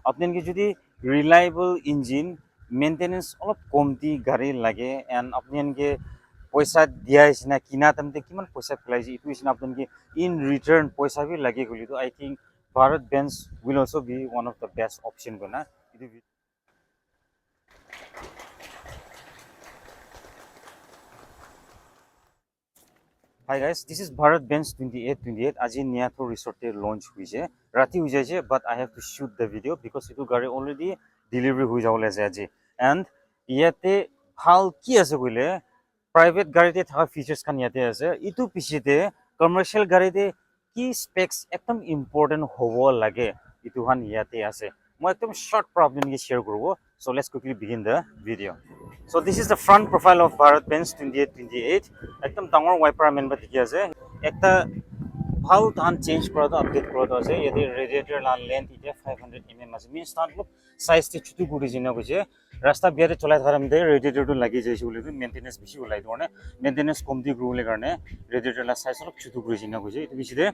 আপোনালোকে যদি ৰিলায়েবল engine maintenance অলপ কমতি গাড়ী লাগে এণ্ড আপোনালোকে পইচা দিয়া নিচিনা কিনা টাইমতে কিমান পইচা পেলাইছে এইটো নিচিনা আপোনালোকে ইন ৰিটাৰ্ণ পইচা বি লাগে গ'লেতো I think Bharat Benz will also' be one of the best option গনা এইটো Hi guys, this is Bharat Benz 2828. Aji Niyato Resort launch huise. Rati hui jaise, but I have to shoot the video because itu gari already delivery hui jawole ase aji. And yate bhal ki ase koile private gari te thaka features kan yate ase. Itu pichete commercial gari te ki specs ekdom important hobo lage. Itu han yate ase. Moi ekdom short problem ki share korobo. So let's quickly begin the video. So this is the front profile of Bharat Benz 2828. একদম ডাঙৰ wiper man বা দেখি আছে একটা ভাল ধান change কৰা তো আপডেট কৰা তো আছে ইয়াতে ৰেডিয়েটৰ লা লেন্থ এতিয়া 500 mm আছে মিন স্টান লোক সাইজ তে ছুটু গুৰি জিনা কৈছে ৰাস্তা বিয়াতে চলাই থাকামতে ৰেডিয়েটৰটো লাগি যাইছে বুলি মেইনটেনেন্স বেছি ওলাই ধৰণে মেইনটেনেন্স কমতি গ্ৰুলে কাৰণে ৰেডিয়েটৰ লা সাইজ অলপ ছুটু গুৰি জিনা কৈছে এটো বিচিতে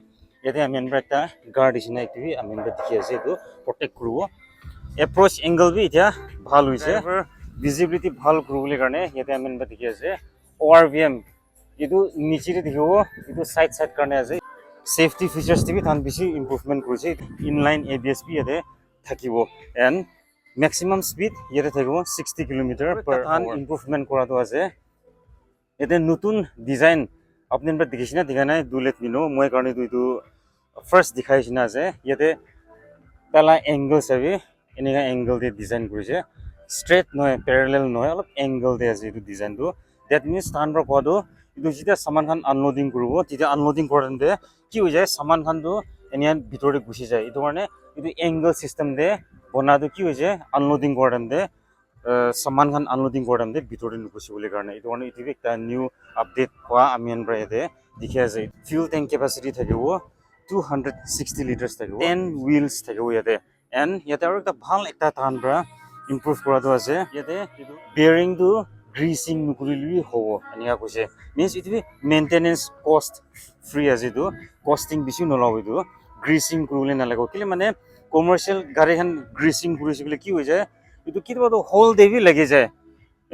ইয়াতে আমি এনবা একটা গাৰ্ড দিছিনা এটো আমি এনবা দেখি আছে এটো প্ৰটেক্ট কৰিব এপ্ৰোচ এংগল বি এতিয়া ভাল হৈছে ভিজিবিলিটি ভাল কৰিবলৈ কাৰণে ইয়াতে আমি এনবা দেখি আছে ORVM itu niche te dikhibo itu side karne ase safety features te bi than bishi improvement korise inline ABS bi yate thakibo and maximum speed yate thakibo 60 km per hour improvement kora to ase yate nutun design apne ba dikhina dikhana do let me know moi karne tu itu first dikhaisina ase yate tala angle sabi enika angle de design korise straight noy parallel noy alop angle de ase itu design tu that means stand ra kodo itu যেতিয়া সামান খান unloading কৰিব তেতিয়া unloading কৰতে কি হৈ যায় সামান খান তো এনিয়ান ভিতৰে গুছি যায় এটো মানে এটো এংগল সিস্টেম দে বনাটো কি হৈ যায় আনলোডিং কৰতে সামান খান আনলোডিং কৰতে ভিতৰে নুগুছি বুলি কাৰণে এটো মানে এটো একটা নিউ আপডেট হোৱা আমি এনবা ইয়াতে দেখি আছে ফিউল ট্যাঙ্ক ক্যাপাসিটি থাকিব 260 লিটাৰছ থাকিব 10 হুইলছ থাকিব ইয়াতে এন্ড ইয়াতে আৰু একটা ভাল একটা টানৰা ইমপ্ৰুভ কৰাটো আছে ইয়াতে বেয়াৰিং টো greasing nukurili hobo ania koise means it be maintenance cost free as itu costing bishi nolaw itu greasing kurule na lago kile mane commercial gari khan greasing kurise bile ki hoy jay itu kitba to whole day bi lage jay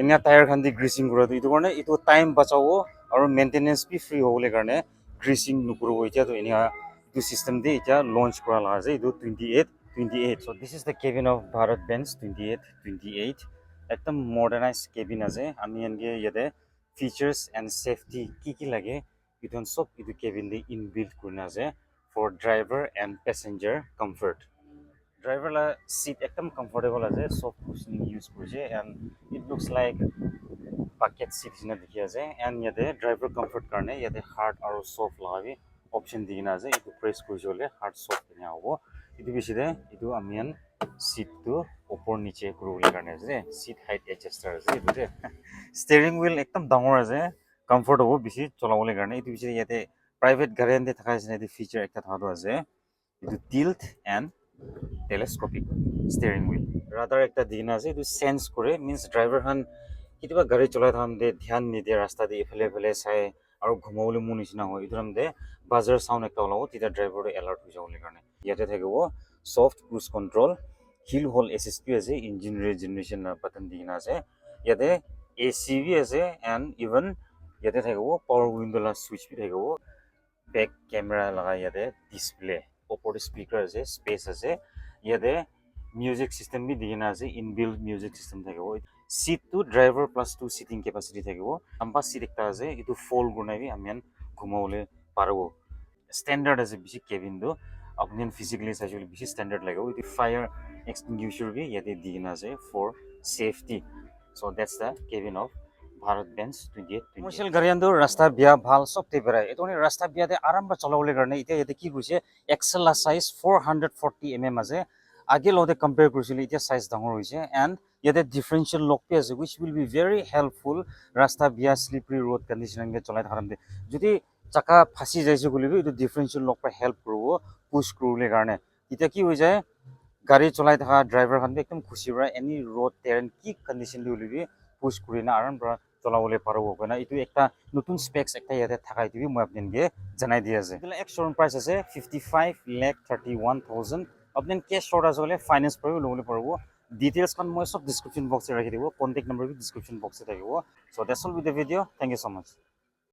enia tire khan di greasing kura itu karone itu time bachawo aru maintenance bi free hobole karone greasing nukurobo itia to enia itu system de itia launch kora la ase itu 2828 so this is the cabin of Bharat Benz 2828 একদম modernise cabin আছে আমি এনকে ইয়াতে features and safety কি লাগে ইটন সব ইটো কেবিন দি ইনবিল্ট করনা আছে for driver and passenger comfort driver লা সিট একদম কমফর্টেবল আছে সব কুশনিং ইউজ করছে and it looks like bucket seat হিনা দেখি আছে এন্ড ইয়াতে ড্রাইভার কমফর্ট কারণে ইয়াতে হার্ড আর সফট লাগাবি অপশন দিনা আছে ইটো প্রেস করছে হলে হার্ড সফট কিনা হবো ইটো বেশিতে ইটো আমিয়ান seat to upor niche kurule karne ase seat height adjuster ase etu steering wheel ekdam dangor ase comfort hobo bishi cholabole karne etu bishi yate private gari ante thaka ase etu feature ekta thado ase etu tilt and telescopic steering wheel radar ekta dina ase etu sense kore means driver han kitiba gari cholai thamde dhyan nide rasta de ephale sai aru ghumawole mun nisina hoy etu ramde buzzer sound ekta olabo tita driver to alert hoy jawole karne yate thakibo soft cruise control hill hole assist bi ase engine regeneration na button dina ase yate AC bi ase and even yate thakibo power window la switch bi thakibo back camera laga yate display opor speaker ase space ase yate music system bi dina ase inbuilt music system thakibo seat to driver plus 2 sitting capacity thakibo amba seat ekta ase itu fold gunai bi amian ghumawole parabo standard ase bishi cabin do apni physically actually bishi standard lagao with fire extinguisher bi yate digina ase for safety so that's the cabin of Bharat Benz 28 commercial gari ando rasta bia bhal sob te berai etoni rasta bia te aram ba cholawole karone ite yate ki hoise axle la size 440 mm ase age lode compare korisile ite size dangor hoise and yate differential lock pe ase which will be very helpful rasta bia slippery road condition nge cholai tharamde jodi chaka phasi jaise gulibi itu differential lock pa help korobo push kurule karone ite ki hoy jay gari cholai thaka driver khan ekdom khushi ra any road terrain ki condition li ulibi push kurina aran bra cholawole parobo kana itu ekta notun specs ekta yate thakai dibi moi apnenge janai di ase ex showroom price ase 55,31,000 আপুনি cash short আছে হ'লে finance কৰিও ল'বলৈ পাৰিব ডিটেইলছখন মই চব description বক্সত ৰাখি দিব কণ্টেক্ট নম্বৰ ডিছক্ৰিপশ্যন বক্সত থাকিব so' dates all with the video' thank you so' much